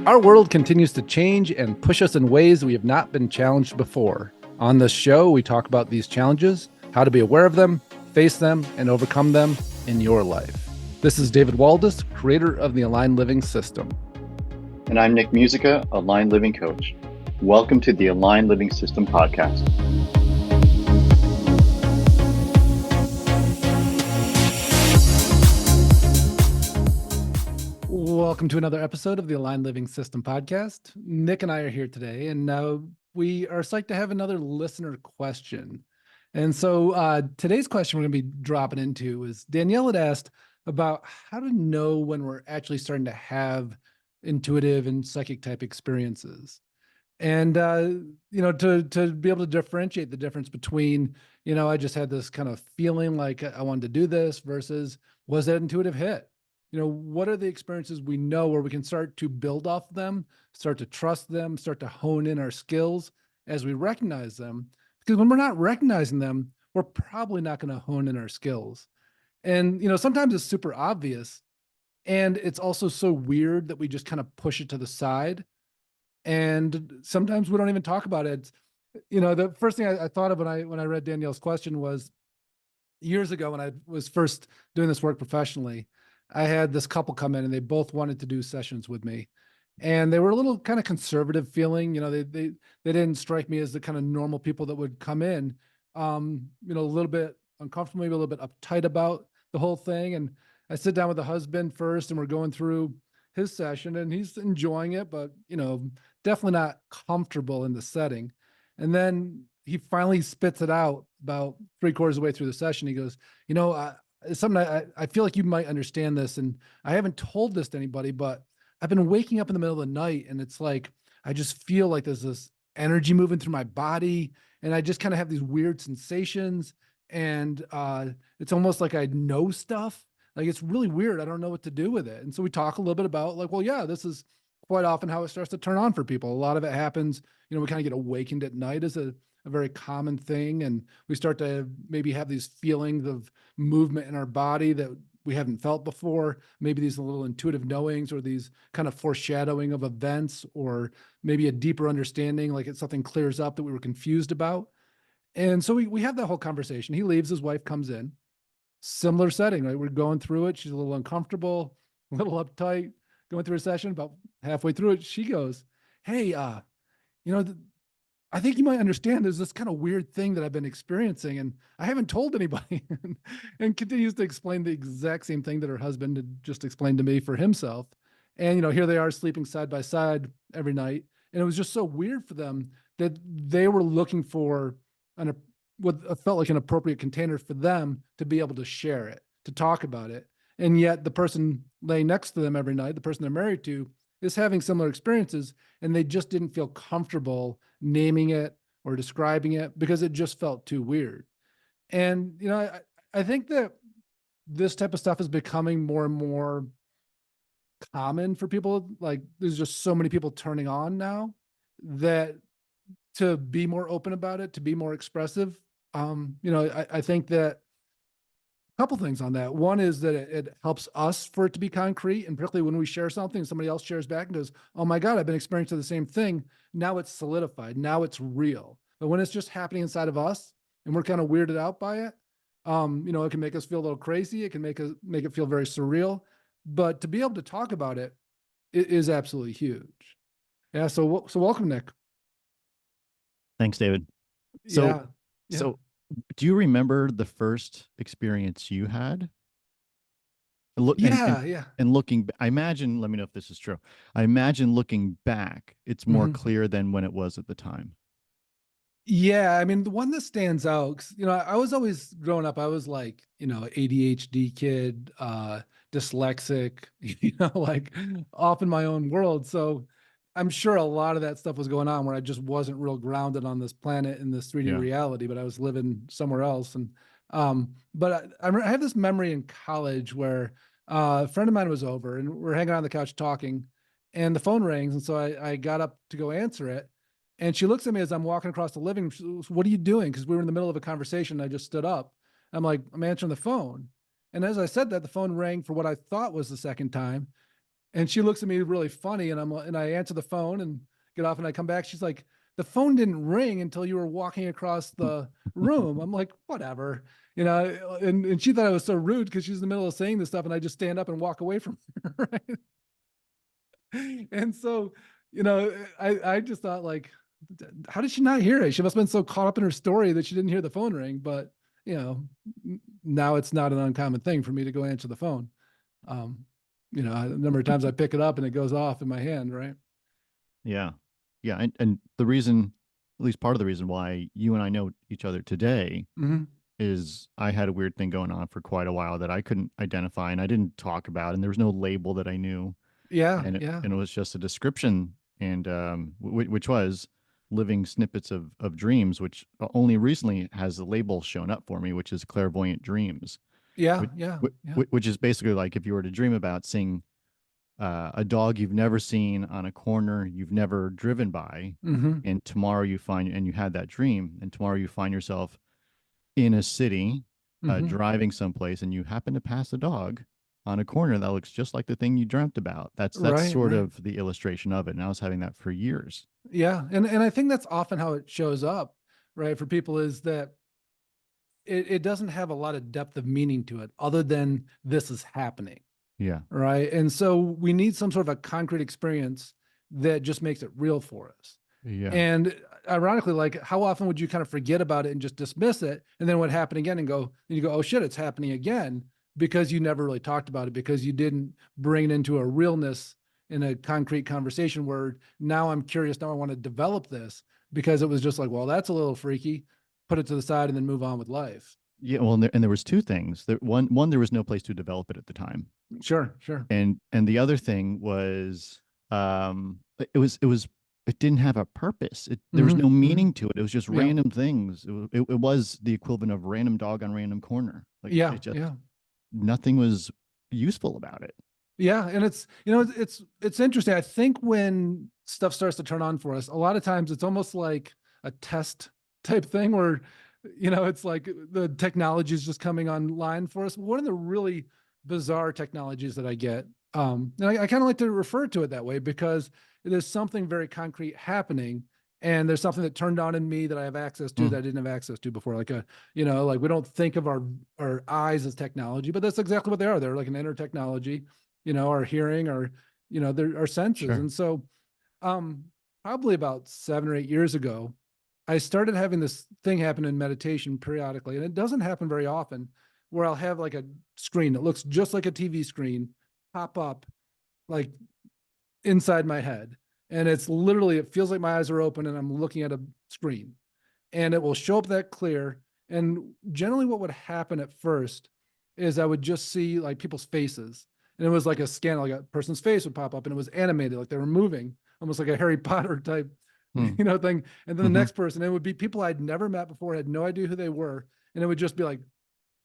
Our world continues to change and push us in ways we have not been challenged before. On this show, we talk about these challenges, how to be aware of them, face them, and overcome them in your life. This is David Waldas, creator of the Aligned Living System. And I'm Nick Musica, Aligned Living Coach. Welcome to the Aligned Living System Podcast. Welcome to another episode of the Aligned Living System Podcast. Nick and I are here today, and we are psyched to have another listener question. And so today's question we're going to be dropping into is Danielle had asked about how to know when we're actually starting to have intuitive and psychic type experiences. And, to be able to differentiate the difference between, I just had this kind of feeling like I wanted to do this versus was that intuitive hit? What are the experiences we know where we can start to build off them, start to trust them, start to hone in our skills as we recognize them? Because when we're not recognizing them, we're probably not going to hone in our skills. And, sometimes it's super obvious. And it's also so weird that we just kind of push it to the side. And sometimes we don't even talk about it. The first thing I thought of when I read Danielle's question was years ago when I was first doing this work professionally, I had this couple come in and they both wanted to do sessions with me. And they were a little kind of conservative feeling, they didn't strike me as the kind of normal people that would come in, a little bit uncomfortable, maybe a little bit uptight about the whole thing. And I sit down with the husband first and we're going through his session and he's enjoying it, but, definitely not comfortable in the setting. And then he finally spits it out about 3/4 of the way through the session. He goes, it's something I feel like you might understand this. And I haven't told this to anybody, but I've been waking up in the middle of the night and it's like, I just feel like there's this energy moving through my body. And I just kind of have these weird sensations. And it's almost like I know stuff. Like, it's really weird. I don't know what to do with it. And so we talk a little bit about like, well, yeah, this is quite often how it starts to turn on for people. A lot of it happens, we kind of get awakened at night as a very common thing. And we start to maybe have these feelings of movement in our body that we haven't felt before. Maybe these little intuitive knowings or these kind of foreshadowing of events, or maybe a deeper understanding, like it's something clears up that we were confused about. And so we have that whole conversation. He leaves, his wife comes in, similar setting, right? We're going through it. She's a little uncomfortable, a little uptight, going through a session. About halfway through it, she goes, hey, I think you might understand there's this kind of weird thing that I've been experiencing and I haven't told anybody, and continues to explain the exact same thing that her husband had just explained to me for himself. And, here they are sleeping side by side every night. And it was just so weird for them that they were looking for what felt like an appropriate container for them to be able to share it, to talk about it. And yet the person laying next to them every night, the person they're married to, is having similar experiences, and they just didn't feel comfortable naming it or describing it because it just felt too weird. And, I think that this type of stuff is becoming more and more common for people. Like, there's just so many people turning on now that to be more open about it, to be more expressive. I think that couple things on that. One is that it helps us for it to be concrete. And particularly when we share something, somebody else shares back and goes, oh my God, I've been experiencing the same thing. Now it's solidified. Now it's real. But when it's just happening inside of us and we're kind of weirded out by it, it can make us feel a little crazy. It can make it feel very surreal. But to be able to talk about it, it is absolutely huge. Yeah. So welcome, Nick. Thanks, David. So, yeah. So do you remember the first experience you had? And looking, I imagine, let me know if this is true. I imagine looking back, it's more clear than when it was at the time. Yeah. I mean, the one that stands out, 'cause, I was always growing up, I was like, ADHD kid, dyslexic, like off in my own world. So I'm sure a lot of that stuff was going on where I just wasn't real grounded on this planet in this 3D reality, but I was living somewhere else. And, but I have this memory in college where a friend of mine was over and we're hanging out on the couch talking and the phone rings. And so I got up to go answer it. And she looks at me as I'm walking across the living room. She goes, what are you doing? Because we were in the middle of a conversation. I just stood up. I'm like, I'm answering the phone. And as I said that, the phone rang for what I thought was the second time. And she looks at me really funny, and I answer the phone and get off, and I come back. She's like, the phone didn't ring until you were walking across the room. I'm like, whatever, and she thought I was so rude because she's in the middle of saying this stuff, and I just stand up and walk away from her. Right. And so, I just thought, like, how did she not hear it? She must have been so caught up in her story that she didn't hear the phone ring. But, now it's not an uncommon thing for me to go answer the phone. A number of times I pick it up and it goes off in my hand. Right. Yeah. Yeah. And the reason, at least part of the reason why you and I know each other today Mm-hmm. is I had a weird thing going on for quite a while that I couldn't identify and I didn't talk about, and there was no label that I knew. Yeah. And Yeah. it was just a description, and which was living snippets of dreams, which only recently has the label shown up for me, which is clairvoyant dreams. Yeah. which, Yeah. which, Yeah. which is basically like if you were to dream about seeing a dog you've never seen on a corner you've never driven by, Mm-hmm. and tomorrow you find, and you had that dream, and tomorrow you find yourself in a city, Mm-hmm. driving someplace, and you happen to pass a dog on a corner that looks just like the thing you dreamt about. That's Right. sort Right. of the illustration of it. And I was having that for years. Yeah. And I think that's often how it shows up, right, for people, is that it doesn't have a lot of depth of meaning to it other than this is happening. Yeah. Right. And so we need some sort of a concrete experience that just makes it real for us. Yeah. And ironically, like, how often would you kind of forget about it and just dismiss it? And then it would happen again and you go, oh shit, it's happening again, because you never really talked about it, because you didn't bring it into a realness in a concrete conversation where now I'm curious, now I want to develop this, because it was just like, well, that's a little freaky, put it to the side and then move on with life. Yeah. Well, and there was two things. One, there was no place to develop it at the time. Sure. Sure. And the other thing was, it didn't have a purpose. There was no meaning to it. It was just random things. It was the equivalent of random dog on random corner. Like, nothing was useful about it. Yeah. And it's interesting. I think when stuff starts to turn on for us, a lot of times it's almost like a test type thing where, it's like the technology is just coming online for us. One of the really bizarre technologies that I get, and I kind of like to refer to it that way, because there's something very concrete happening, and there's something that turned on in me that I have access to that I didn't have access to before. Like like we don't think of our eyes as technology, but that's exactly what they are. They're like an inner technology, our hearing, our our senses. Sure. And so probably about 7 or 8 years ago, I started having this thing happen in meditation periodically, and it doesn't happen very often, where I'll have like a screen that looks just like a TV screen pop up like inside my head. And it's literally, it feels like my eyes are open and I'm looking at a screen, and it will show up that clear. And generally what would happen at first is I would just see like people's faces, and it was like a scan, like a person's face would pop up and it was animated, like they were moving, almost like a Harry Potter type thing. And then the next person, it would be people I'd never met before, had no idea who they were. And it would just be like,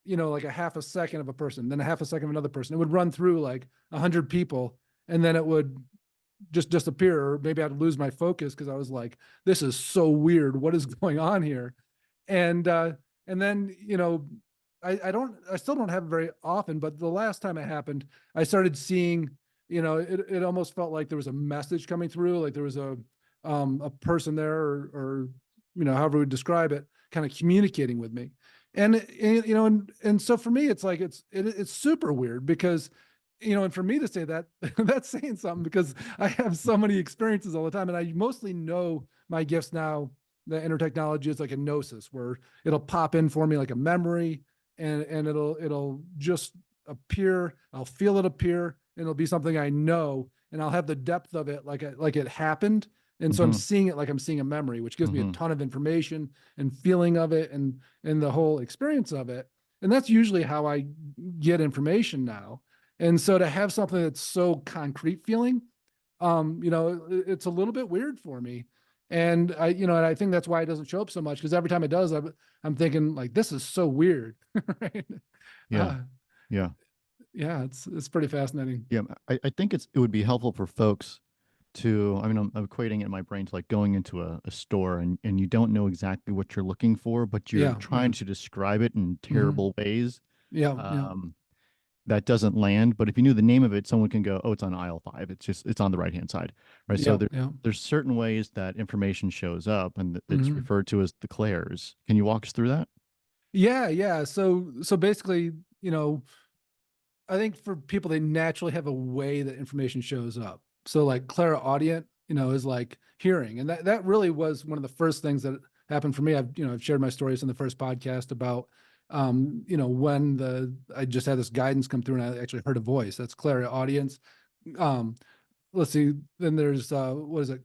like a half a second of a person, then a half a second of another person. It would run through like 100 people, and then it would just disappear. Or maybe I'd lose my focus because I was like, this is so weird. What is going on here? And then, I still don't have it very often, but the last time it happened, I started seeing, it almost felt like there was a message coming through, like there was a person there, or however we describe it, kind of communicating with me. And so for me, it's like, it's super weird, because, and for me to say that, that's saying something, because I have so many experiences all the time, and I mostly know my gifts now. The inner technology is like a gnosis, where it'll pop in for me like a memory, and it'll just appear. I'll feel it appear, and it'll be something I know, and I'll have the depth of it like it happened. And so I'm seeing it like I'm seeing a memory, which gives me a ton of information and feeling of it, and the whole experience of it. And that's usually how I get information now. And so to have something that's so concrete feeling, it's a little bit weird for me. And I think that's why it doesn't show up so much, because every time it does, I'm thinking like, this is so weird. Right? Yeah. Yeah. It's pretty fascinating. Yeah. I think it would be helpful for folks to, I'm equating it in my brain to like going into a store, and you don't know exactly what you're looking for, but you're trying to describe it in terrible ways. Yeah. that doesn't land. But if you knew the name of it, someone can go, oh, it's on aisle 5. It's on the right hand side, right? So there's certain ways that information shows up, and it's referred to as the clairs. Can you walk us through that? Yeah. So basically, I think for people, they naturally have a way that information shows up. So like clairaudient, is like hearing. And that really was one of the first things that happened for me. I've shared my stories in the first podcast about, when I just had this guidance come through and I actually heard a voice. That's clairaudience. Let's see. Then there's, what is it?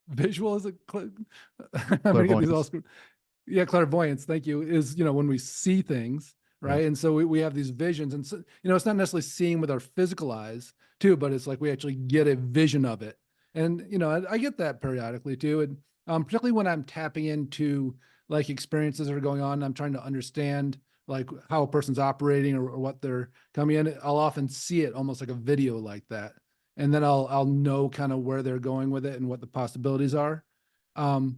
Visual, is it? I'm gonna get these all screwed. Yeah, clairvoyance. Thank you. Is, when we see things, right? And so we have these visions, and so, it's not necessarily seeing with our physical eyes too, but it's like we actually get a vision of it. And, I get that periodically too. And particularly when I'm tapping into like experiences that are going on, I'm trying to understand like how a person's operating or what they're coming in. I'll often see it almost like a video like that. And then I'll know kind of where they're going with it and what the possibilities are. And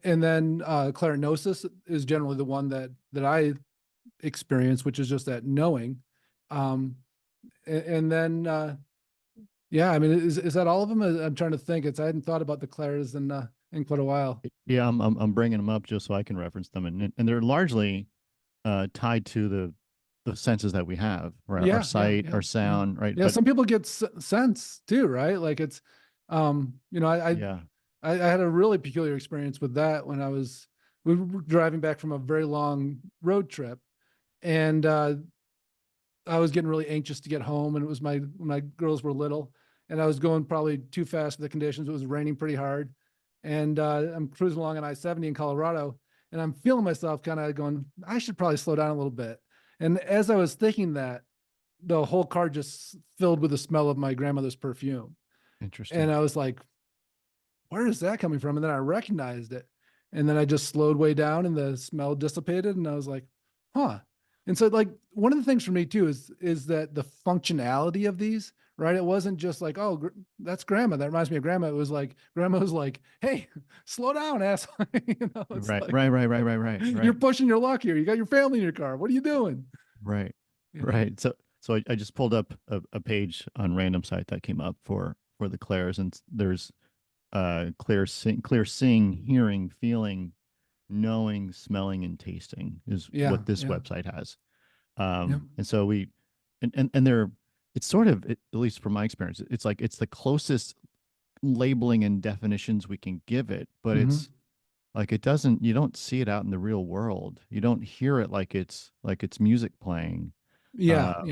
then clarinosis is generally the one that I experience, which is just that knowing. And then yeah, I mean, is that all of them? I'm trying to think. I hadn't thought about the clairs in quite a while. Yeah, I'm bringing them up just so I can reference them, and they're largely tied to the senses that we have, right? Our sight, our sound, right? Yeah, some people get sense too, right? Like it's, I had a really peculiar experience with that when we were driving back from a very long road trip, and I was getting really anxious to get home, and it was when my girls were little, and I was going probably too fast for the conditions. It was raining pretty hard, and I'm cruising along on I-70 in Colorado, and I'm feeling myself kind of going, I should probably slow down a little bit. And as I was thinking that, the whole car just filled with the smell of my grandmother's perfume. Interesting. And I was like, where is that coming from? And then I recognized it. And then I just slowed way down and the smell dissipated. And I was like, huh. And so like one of the things for me too is that the functionality of these, right? It wasn't just like, oh, that's grandma. That reminds me of grandma. It was like, grandma was like, hey, slow down, asshole. Right. You're pushing your luck here. You got your family in your car. What are you doing? Right. So I just pulled up a page on random site that came up for the clairs, and there's clear seeing, hearing, feeling, knowing, smelling, and tasting is what this website has. And so and they're, it's sort of, at least from my experience, it's like it's the closest labeling and definitions we can give it, but it's like you don't see it out in the real world. You don't hear it like it's music playing. Yeah.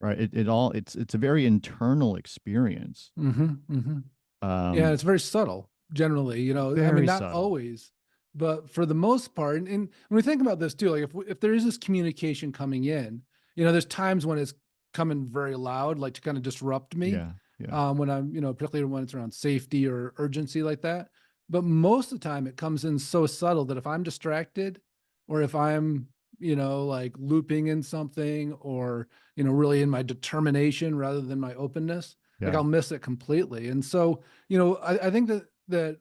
Right. It's a very internal experience. Yeah, it's very subtle generally, I mean, not always, but for the most part. And when we think about this too, like if there is this communication coming in, there's times when it's coming very loud, like to kind of disrupt me. When I'm, particularly when it's around safety or urgency like that. But most of the time it comes in so subtle that if I'm distracted or if I'm, like looping in something or, really in my determination rather than my openness, like I'll miss it completely. And so, I think that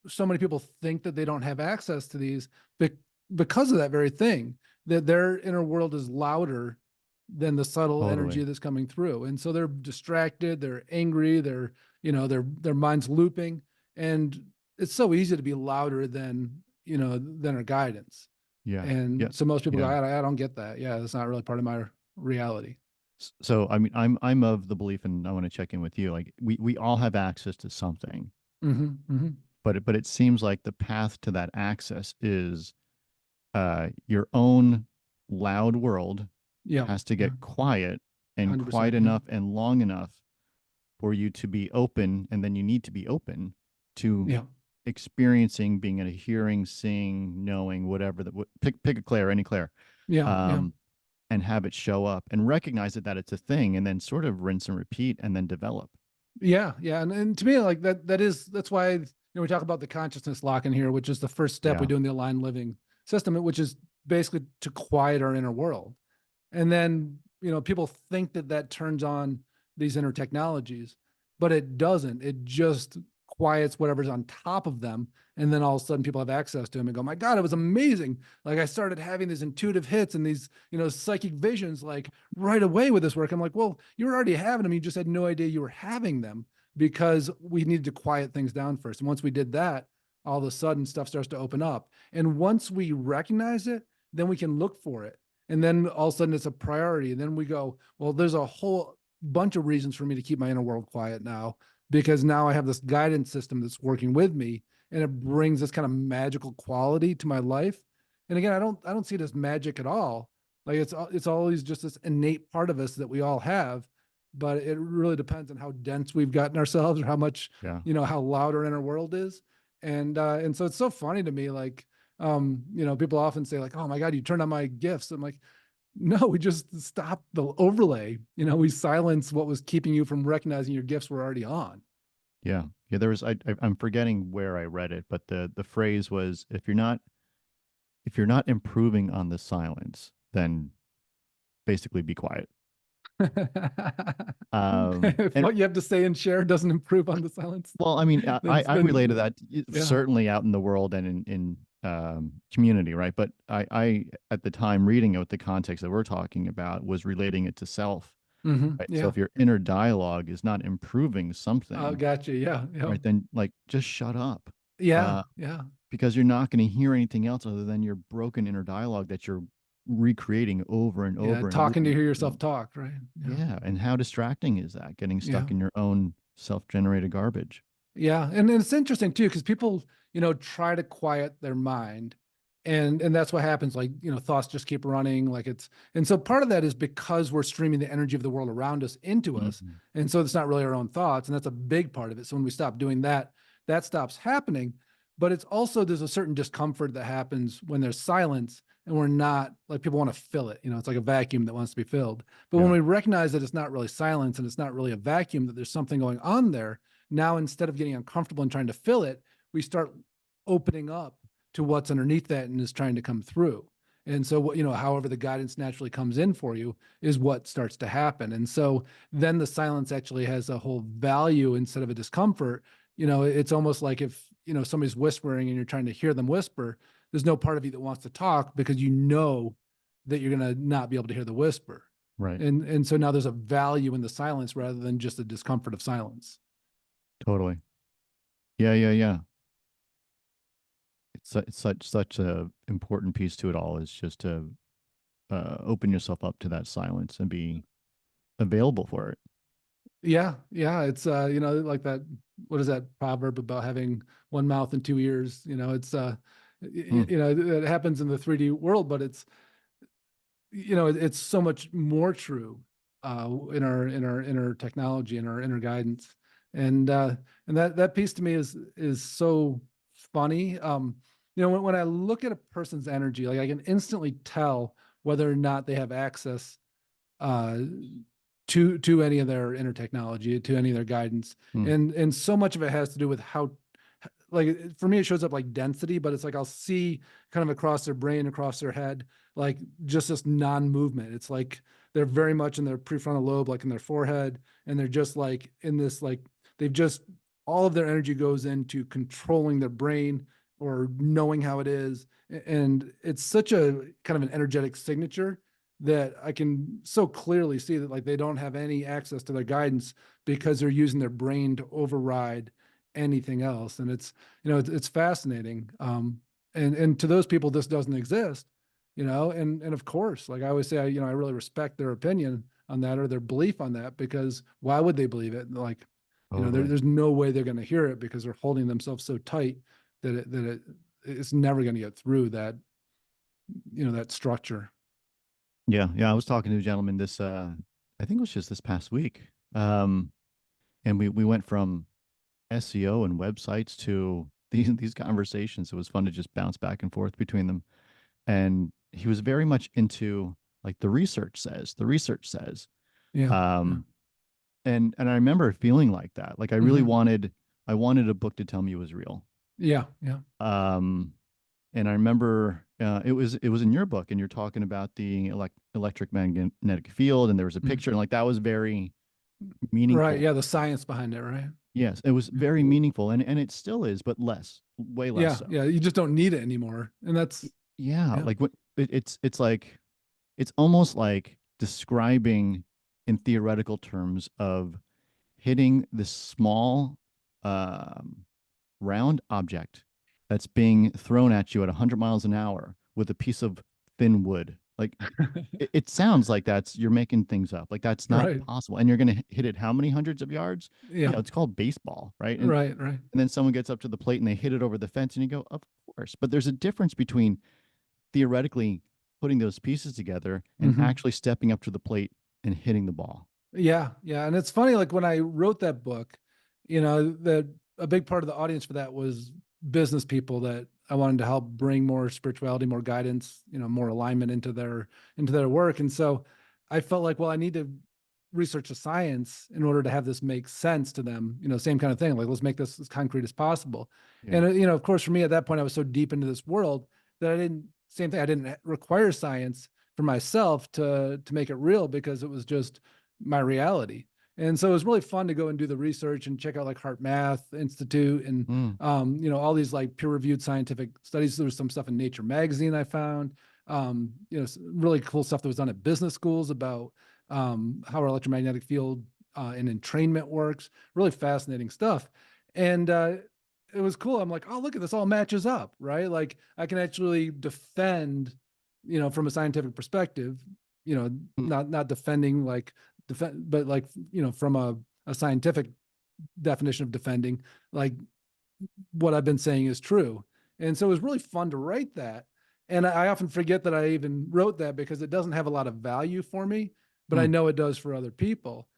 so many people think that they don't have access to these because of that very thing, that their inner world is louder than the subtle energy that's coming through. And so they're distracted, they're angry, their mind's looping. And it's so easy to be louder than our guidance. So most people go, I don't get that. Yeah, that's not really part of my reality. So I mean, I'm of the belief, and I want to check in with you. Like we all have access to something, but it seems like the path to that access is your own loud world has to get quiet and quiet enough and long enough for you to be open, and then you need to be open to experiencing, being at a hearing, seeing, knowing, whatever that pick a clair, any clair. And have it show up and recognize that it's a thing, and then sort of rinse and repeat and then develop. Yeah. And to me, like that's why, we talk about the consciousness lock in here, which is the first step we do in the aligned living system, which is basically to quiet our inner world. And then, people think that turns on these inner technologies, but it doesn't. It just quiets whatever's on top of them. And then all of a sudden people have access to them and go, my God, it was amazing. Like I started having these intuitive hits and these, psychic visions like right away with this work. I'm like, well, you were already having them. You just had no idea you were having them because we needed to quiet things down first. And once we did that, all of a sudden stuff starts to open up. And once we recognize it, then we can look for it. And then all of a sudden it's a priority. And then we go, well, there's a whole bunch of reasons for me to keep my inner world quiet now, because now I have this guidance system that's working with me, and it brings this kind of magical quality to my life. And again, I don't see it as magic at all. Like it's always just this innate part of us that we all have, but it really depends on how dense we've gotten ourselves or how much, how loud our inner world is. And so it's so funny to me, like, people often say like, oh my God, you turned on my gifts. I'm like, no, we just stopped the overlay. We silence what was keeping you from recognizing your gifts were already on. Yeah. There was, I'm forgetting where I read it, but the phrase was, if you're not improving on the silence, then basically be quiet. If what you have to say and share doesn't improve on the silence. Well, I mean, I relate to that certainly out in the world and in community, right? But I at the time reading it with the context that we're talking about was relating it to self. Right? Yeah. So if your inner dialogue is not improving something, oh, gotcha. Yeah. right, then like just shut up. Yeah. Because you're not going to hear anything else other than your broken inner dialogue that you're recreating over and over. Talking to hear yourself talk, right? Yeah. And how distracting is that? Getting stuck in your own self-generated garbage. Yeah. And it's interesting too, because people, try to quiet their mind. And that's what happens. Like, thoughts just keep running. And so part of that is because we're streaming the energy of the world around us into us. And so it's not really our own thoughts. And that's a big part of it. So when we stop doing that, that stops happening. But it's also, there's a certain discomfort that happens when there's silence and we're not, like, people want to fill it. It's like a vacuum that wants to be filled. But when we recognize that it's not really silence and it's not really a vacuum, that there's something going on there, now instead of getting uncomfortable and trying to fill it, we start opening up to what's underneath that and is trying to come through. And so, however the guidance naturally comes in for you is what starts to happen. And so then the silence actually has a whole value instead of a discomfort. It's almost like if, somebody's whispering and you're trying to hear them whisper, there's no part of you that wants to talk because you know that you're going to not be able to hear the whisper. Right. And so now there's a value in the silence rather than just the discomfort of silence. Totally. Yeah. It's such a important piece to it all, is just to open yourself up to that silence and be available for it. Yeah. It's like that. What is that proverb about having one mouth and two ears? It's it happens in the 3D world, but it's it's so much more true in our inner technology and our inner guidance, and that piece to me is so funny. When I look at a person's energy, like I can instantly tell whether or not they have access to any of their inner technology, to any of their guidance. And so much of it has to do with how, like, for me, it shows up like density, but it's like, I'll see kind of across their brain, across their head, like just this non-movement. It's like, they're very much in their prefrontal lobe, like in their forehead. And they're just like in this, like, all of their energy goes into controlling their brain or knowing how it is. And it's such a kind of an energetic signature that I can so clearly see that, like, they don't have any access to their guidance because they're using their brain to override anything else. And it's fascinating. And to those people, this doesn't exist, and of course, like I always say, I really respect their opinion on that or their belief on that, because why would they believe it? Like, there's no way they're going to hear it because they're holding themselves so tight that it's never going to get through that, that structure. Yeah. I was talking to a gentleman this, I think it was just this past week. And we went from SEO and websites to these conversations. It was fun to just bounce back and forth between them. And he was very much into, like, the research says. Yeah. And I remember feeling like that. Like I really wanted a book to tell me it was real. Yeah. And I remember it was in your book, and you're talking about the electric magnetic field, and there was a picture, and like that was very meaningful. Right. Yeah. The science behind it. Right. Yes, it was very meaningful, and it still is, but less, way less Yeah, so. yeah. You just don't need it anymore, and that's Yeah, yeah. like what it's like it's almost like describing in theoretical terms of hitting this small um, round object that's being thrown at you at 100 miles an hour with a piece of thin wood. Like it sounds like you're making things up. Like that's not Right. possible. And you're going to hit it how many hundreds of yards? Yeah. It's called baseball, right? Right. Right. And then someone gets up to the plate and they hit it over the fence and you go, of course. But there's a difference between theoretically putting those pieces together and Hmm. actually stepping up to the plate and hitting the ball. Yeah. Yeah. And it's funny, like when I wrote that book, that a big part of the audience for that was business people that I wanted to help bring more spirituality, more guidance, more alignment into their work. And so I felt like, well, I need to research the science in order to have this make sense to them, same kind of thing. Like, let's make this as concrete as possible. Yeah. And, of course, for me at that point, I was so deep into this world that I didn't require science for myself to make it real, because it was just my reality. And so it was really fun to go and do the research and check out like Heart Math Institute and, Mm, all these like peer reviewed scientific studies. There was some stuff in Nature magazine I found, really cool stuff that was done at business schools about how our electromagnetic field and entrainment works. Really fascinating stuff. And it was cool. I'm like, oh, look at this, all matches up, right? Like I can actually defend, from a scientific perspective, mm, not defending like but like, from a scientific definition of defending, like what I've been saying is true. And so it was really fun to write that. And I often forget that I even wrote that, because it doesn't have a lot of value for me, but I mm. know it does for other people,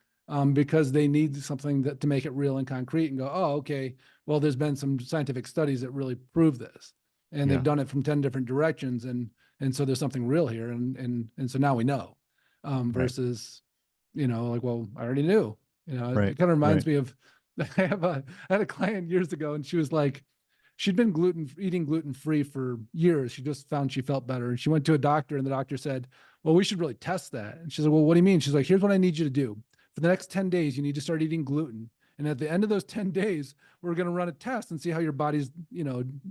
because they need something to make it real and concrete and go, oh, okay, well, there's been some scientific studies that really prove this, and they've Yeah. done it from 10 different directions. And so there's something real here. And so now we know, Right. versus, like, well, I already knew, Right. it kind of reminds Right. me of, I had a client years ago, and she was like, she'd been eating gluten free for years. She just found she felt better, and she went to a doctor, and the doctor said, well, we should really test that. And she's like, well, what do you mean? She's like, here's what I need you to do. For the next 10 days, you need to start eating gluten. And at the end of those 10 days, we're going to run a test and see how your body's,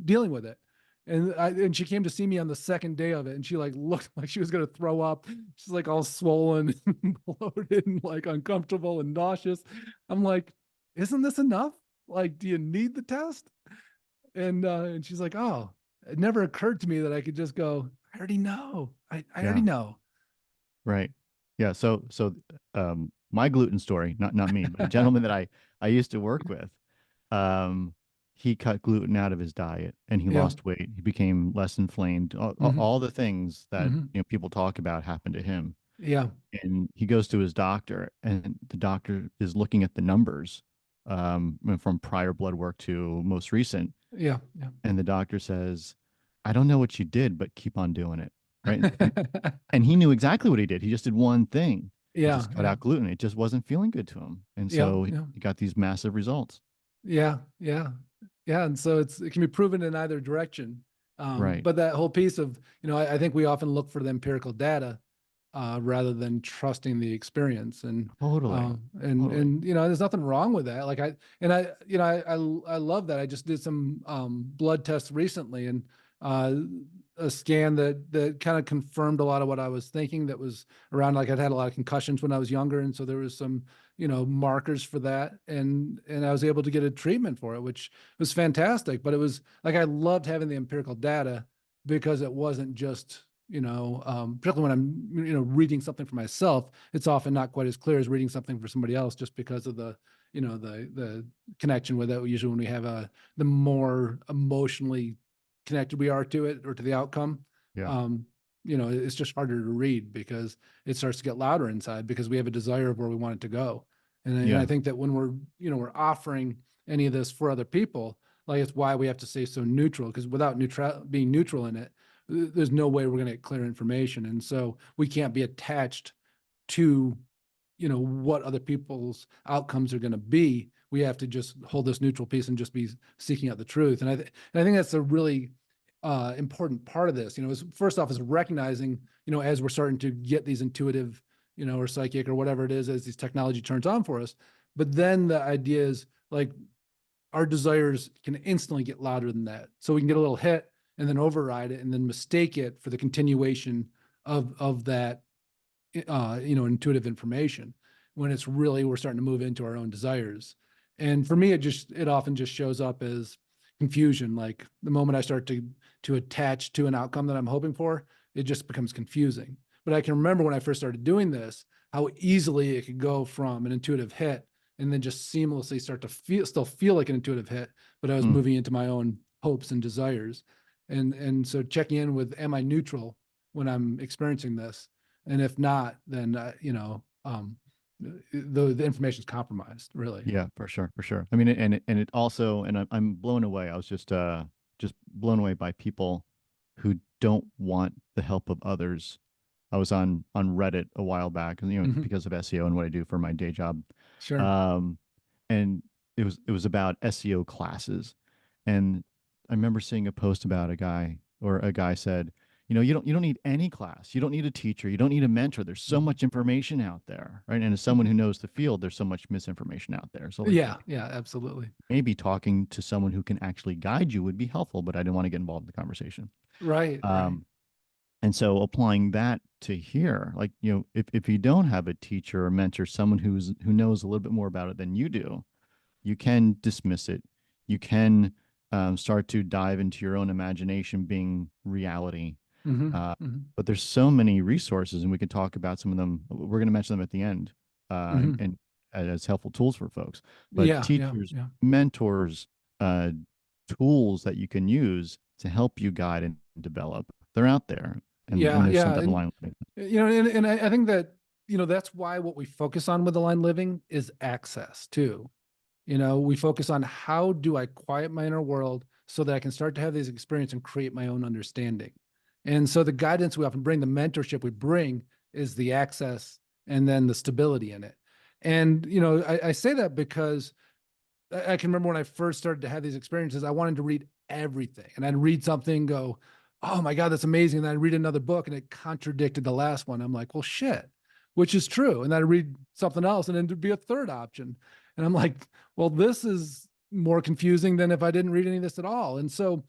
dealing with it. And she came to see me on the second day of it, and she like looked like she was going to throw up. She's like all swollen and bloated and like uncomfortable and nauseous. I'm like, isn't this enough? Like, do you need the test? And she's like, oh, it never occurred to me that I could just go, I already know. I already Yeah. know. Right. Yeah. My gluten story, not me, but a gentleman that I used to work with, um, he cut gluten out of his diet and he Yeah. lost weight. He became less inflamed. Hmm. All the things that Hmm. people talk about happened to him. Yeah. And he goes to his doctor, and the doctor is looking at the numbers from prior blood work to most recent. Yeah. Yeah. And the doctor says, I don't know what you did, but keep on doing it. Right. And he knew exactly what he did. He just did one thing. He Yeah. just cut Yeah. out gluten. It just wasn't feeling good to him. And Yeah. so Yeah. he got these massive results. Yeah. Yeah. Yeah. And so it can be proven in either direction. Right. But that whole piece of, I think we often look for the empirical data, rather than trusting the experience. And Totally. Totally. there's nothing wrong with that. Like I love that. I just did some blood tests recently, and a scan that kind of confirmed a lot of what I was thinking, that was around, like I'd had a lot of concussions when I was younger, and so there was some markers for that, and I was able to get a treatment for it, which was fantastic. But it was like I loved having the empirical data, because it wasn't just particularly when I'm reading something for myself, it's often not quite as clear as reading something for somebody else, just because of the connection with it. Usually when we have the more emotionally connected we are to it or to the outcome, Yeah. it's just harder to read, because it starts to get louder inside, because we have a desire of where we want it to go. And I think that when we're offering any of this for other people, like, it's why we have to stay so neutral, because without being neutral in it, there's no way we're going to get clear information. And so we can't be attached to, what other people's outcomes are going to be. We have to just hold this neutral piece and just be seeking out the truth. And I think that's a really important part of this, is first off is recognizing, as we're starting to get these intuitive, or psychic or whatever it is, as these technology turns on for us. But then the idea is, like our desires can instantly get louder than that. So we can get a little hit and then override it and then mistake it for the continuation of that, intuitive information, when it's really, we're starting to move into our own desires. And for me, it often just shows up as confusion. Like the moment I start to attach to an outcome that I'm hoping for, it just becomes confusing. But I can remember when I first started doing this, how easily it could go from an intuitive hit and then just seamlessly start to still feel like an intuitive hit, but I was moving into my own hopes and desires. And so checking in with, am I neutral when I'm experiencing this? And if not, then, the information is compromised, really. Yeah, for sure, for sure. I mean, and it also, and I'm blown away. I was just blown away by people who don't want the help of others. I was on Reddit a while back, and because of SEO and what I do for my day job. Sure. And it was about SEO classes, and I remember seeing a post about a guy said, you don't need any class. You don't need a teacher. You don't need a mentor. There's so much information out there, right? And as someone who knows the field, there's so much misinformation out there. So yeah, absolutely. Maybe talking to someone who can actually guide you would be helpful, but I didn't want to get involved in the conversation. Right. And so applying that to here, like, if you don't have a teacher or mentor, someone who knows a little bit more about it than you do, you can dismiss it. You can start to dive into your own imagination being reality. But there's so many resources, and we can talk about some of them. We're going to mention them at the end, and as helpful tools for folks. But teachers, mentors, tools that you can use to help you guide and develop, they're out there. And there's something aligned with it. And I think that, that's why what we focus on with Aligned Living is access too. We focus on, how do I quiet my inner world so that I can start to have these experiences and create my own understanding. And so the guidance we often bring, the mentorship we bring, is the access and then the stability in it. And, I say that because I can remember when I first started to have these experiences, I wanted to read everything, and I'd read something, go, oh my God, that's amazing. And then I'd read another book and it contradicted the last one. I'm like, well, shit, which is true. And then I'd read something else and then there'd be a third option. And I'm like, well, this is more confusing than if I didn't read any of this at all. And so,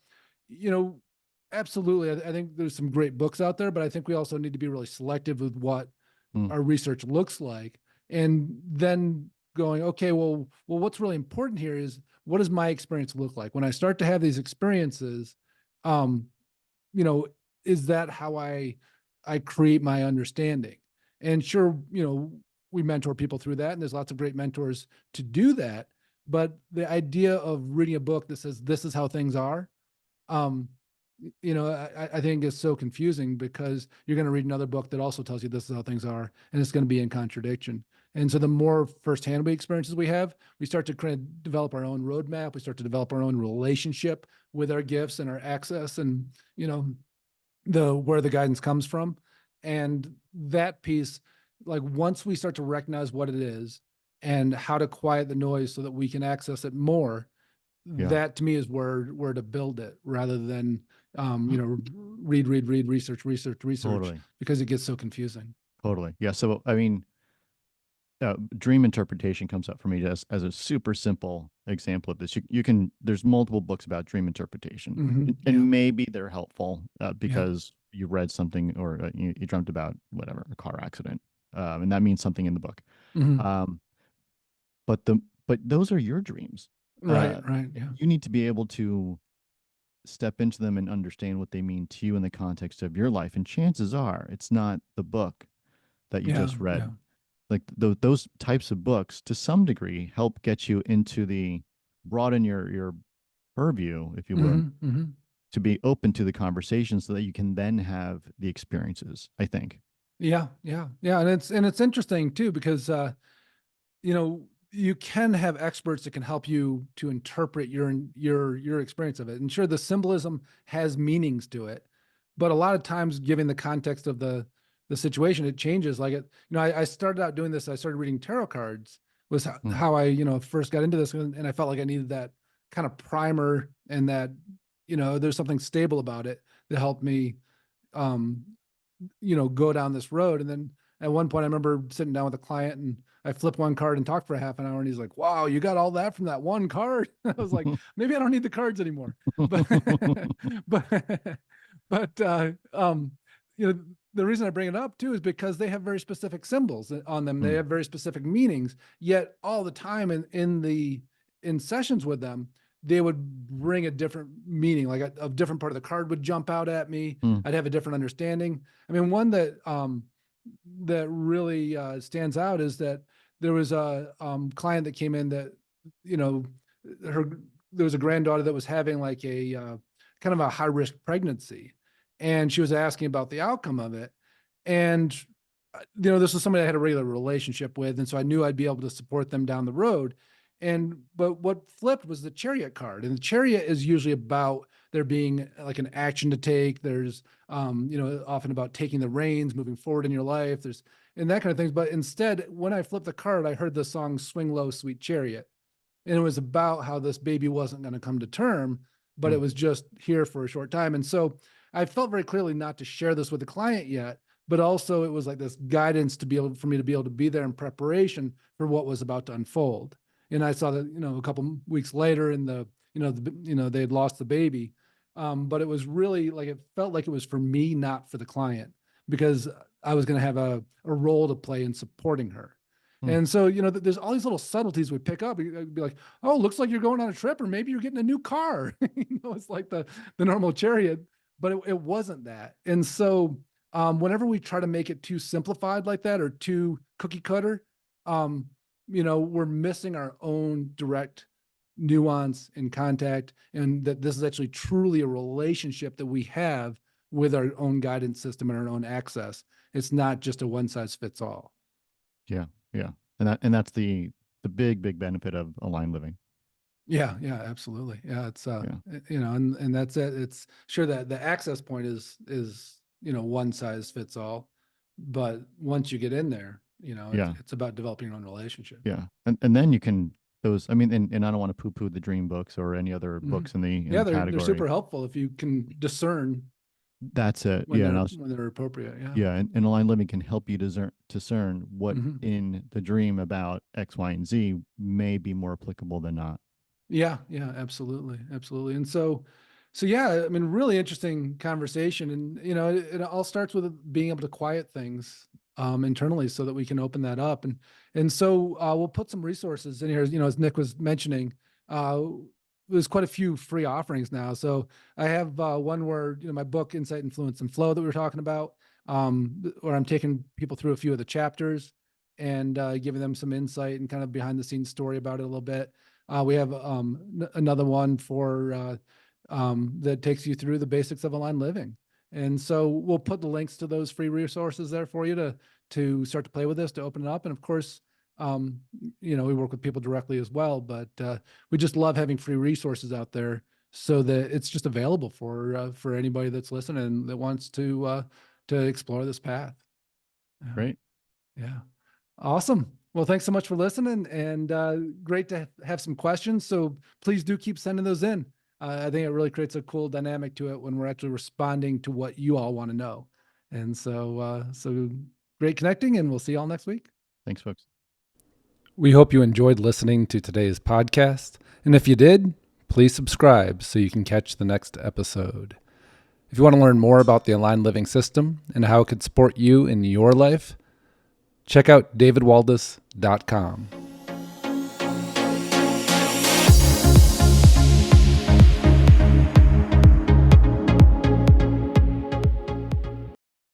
absolutely, I think there's some great books out there, but I think we also need to be really selective with what our research looks like. And then going, okay, well, what's really important here is, what does my experience look like? When I start to have these experiences, is that how I create my understanding? And sure, we mentor people through that, and there's lots of great mentors to do that. But the idea of reading a book that says this is how things are, I think is so confusing, because you're going to read another book that also tells you this is how things are, and it's going to be in contradiction. And so the more firsthand experiences we have, we start to kind of develop our own roadmap. We start to develop our own relationship with our gifts and our access, and, where the guidance comes from. And that piece, like, once we start to recognize what it is and how to quiet the noise so that we can access it more, that to me is where to build it, rather than, read, research, Totally. because it gets so confusing. Totally. Yeah. So, I mean, dream interpretation comes up for me as a super simple example of this. There's multiple books about dream interpretation, and maybe they're helpful because you read something, or you dreamt about whatever, a car accident, and that means something in the book. But those are your dreams. Right. Yeah. You need to be able to step into them and understand what they mean to you in the context of your life. And chances are it's not the book that you just read. Yeah. Like those types of books, to some degree, help get you into broaden your purview, if you would, to be open to the conversation, so that you can then have the experiences, I think. Yeah. And it's interesting too, because, you can have experts that can help you to interpret your experience of it. And sure, the symbolism has meanings to it, but a lot of times, given the context of the situation, it changes. Like I started out doing this. I started reading tarot cards, was how I, first got into this. And I felt like I needed that kind of primer, and that, there's something stable about it that helped me, go down this road. And then at one point I remember sitting down with a client and I flipped one card and talked for a half an hour, and he's like, "Wow, you got all that from that one card?" I was like, "Maybe I don't need the cards anymore." But you know, the reason I bring it up too is because they have very specific symbols on them. They have very specific meanings. Yet all the time in sessions with them, they would bring a different meaning, like a different part of the card would jump out at me. I'd have a different understanding. I mean, one that really stands out is that there was a client that came in that, you know, there was a granddaughter that was having like a kind of a high risk pregnancy, and she was asking about the outcome of it. And you know, this was somebody I had a regular relationship with, and so I knew I'd be able to support them down the road. But what flipped was the Chariot card, and the Chariot is usually about there being like an action to take. There's you know, often about taking the reins, moving forward in your life. There's and that kind of things. But instead, when I flipped the card, I heard the song "Swing Low, Sweet Chariot," and it was about how this baby wasn't going to come to term, but it was just here for a short time. And so I felt very clearly not to share this with the client yet, but also it was like this guidance for me to be able to be there in preparation for what was about to unfold. And I saw that, you know, a couple weeks later in they had lost the baby. But it was really like, it felt like it was for me, not for the client, because I was going to have a role to play in supporting her. And so, you know, there's all these little subtleties we pick up. You'd be like, "Oh, looks like you're going on a trip, or maybe you're getting a new car." You know, it's like the normal Chariot, but it wasn't that. And so, whenever we try to make it too simplified like that or too cookie cutter, you know, we're missing our own direct nuance and contact, and that this is actually truly a relationship that we have with our own guidance system and our own access. It's not just a one size fits all. Yeah. Yeah. And that's the big benefit of aligned living. Yeah, absolutely. Yeah, it's you know, and that's it. It's sure that the access point is, you know, one size fits all, but once you get in there, you know, it's about developing your own relationship. Yeah. And then you can I mean, and I don't want to poo-poo the dream books or any other books in the category. They're super helpful if you can discern. That's it. When they're appropriate. Yeah. And aligned living can help you discern what in the dream about X, Y, and Z may be more applicable than not. Yeah, absolutely. And so yeah, I mean, really interesting conversation. And, you know, it all starts with being able to quiet things internally so that we can open that up. And so we'll put some resources in here, you know, as Nick was mentioning. There's quite a few free offerings now. So I have one where, you know, my book, Insight, Influence, and Flow, that we were talking about, where I'm taking people through a few of the chapters and giving them some insight and kind of behind the scenes story about it a little bit. We have another one for that takes you through the basics of aligned living. And so we'll put the links to those free resources there for you to start to play with this, to open it up. And of course, you know, we work with people directly as well, but we just love having free resources out there so that it's just available for anybody that's listening that wants to explore this path. Great. Yeah. Awesome. Well, thanks so much for listening, and great to have some questions. So please do keep sending those in. I think it really creates a cool dynamic to it when we're actually responding to what you all want to know. And so great connecting, and we'll see you all next week. Thanks, folks. We hope you enjoyed listening to today's podcast. And if you did, please subscribe so you can catch the next episode. If you want to learn more about the Aligned Living System and how it could support you in your life, check out davidwaldas.com.